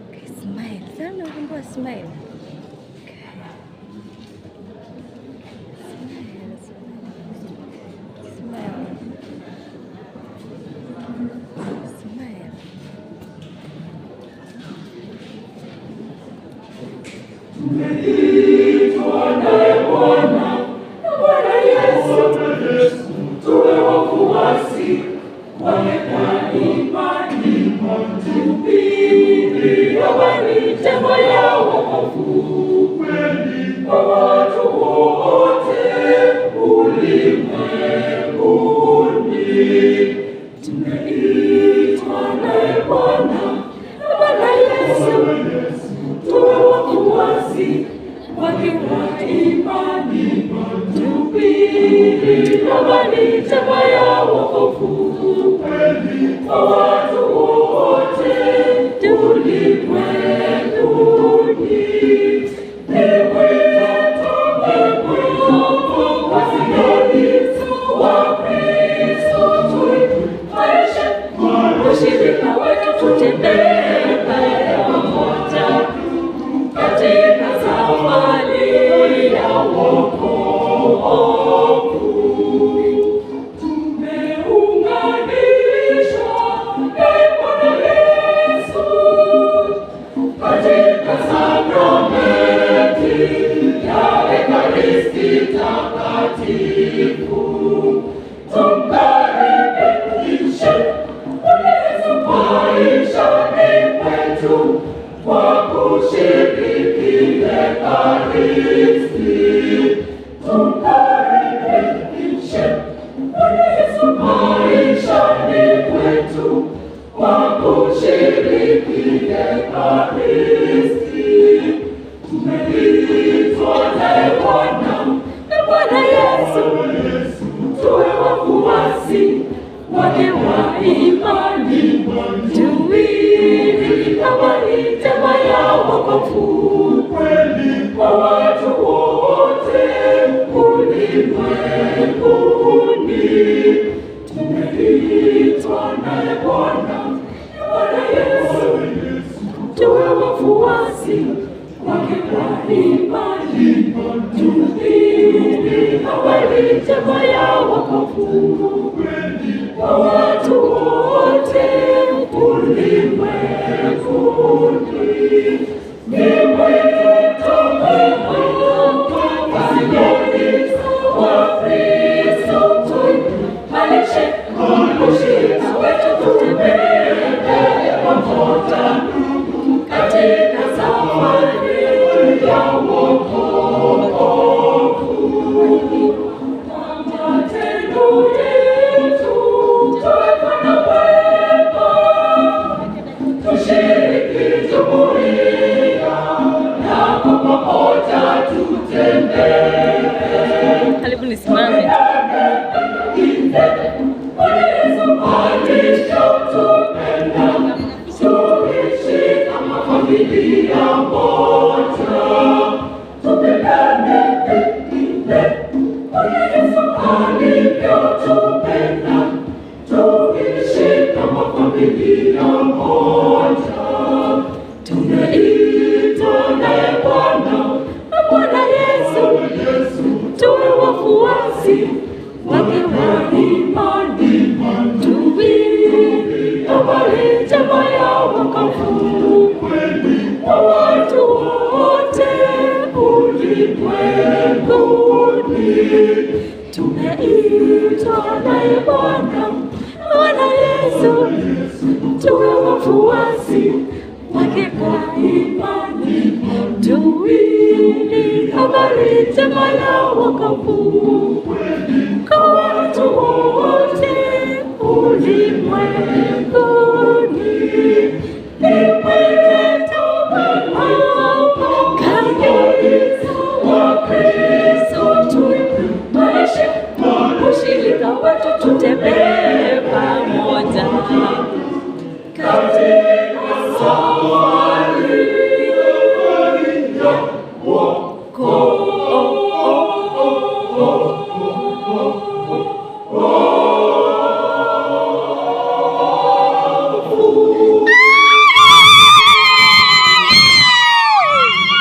Okay, smile. Sana ukumbuka smile. Tumeitwa naye Bwana Yesu, tuwe wafuasi wake kwa imani, tuhubiri habari njema ya wokovu kwa watu wote ulimwenguni. Tumeitwa naye Bwana Yesu, tuwe wafuasi wake kwa imani, tuhubiri habari njema ya wokovu kwa watu wote ulimwenguni. Ni wito wa Kristo, tuimarishe ushirika wetu, tutembee pamoja katika safari ya wokovu. Tumeunganishwa na Bwana Yesu katika sakramenti ya Ekaristi Takatifu. Tumkaribishe Bwana Yesu maishani mwetu kwa kushiriki Ekaristi. Tumkaribishe Bwana Yesu maishani mwetu kwa kushiriki Ekaristi. Tumeitwa naye Bwana Yesu, tuwe wafuasi wake wa imani, tuhubiri habari njema ya wokovu kwa watu wote ulimwenguni. Tumeitwa naye Bwana Yesu, tuwe wafuasi wake kwa imani, tuhubiri habari njema ya wokovu kwa watu wote ulimwenguni. Ni wito wa Kristo, tuimarishe ushirika wetu, tutembee pamoja katika safari ya wokovu. Matendo yetu tuwefanya wema, tushiriki jumuiya na kwa pamoja tutembee. Karibu nisimame. Yesu alishatupenda tuishi kama familia moja, tupendane vile Yesu alivyotupenda, tuishi kama familia moja. Tumeitwa naye Bwana Yesu, tuwe wafuasi wake wa imani, tuhubiri habari njema ya wokovu kwa watu wote ulimwenguni. Tumeitwa naye Bwana Yesu, tuwe wafuasi wake kwa imani, tuhubiri habari njema ya wokovu kwa watu wote ulimwenguni.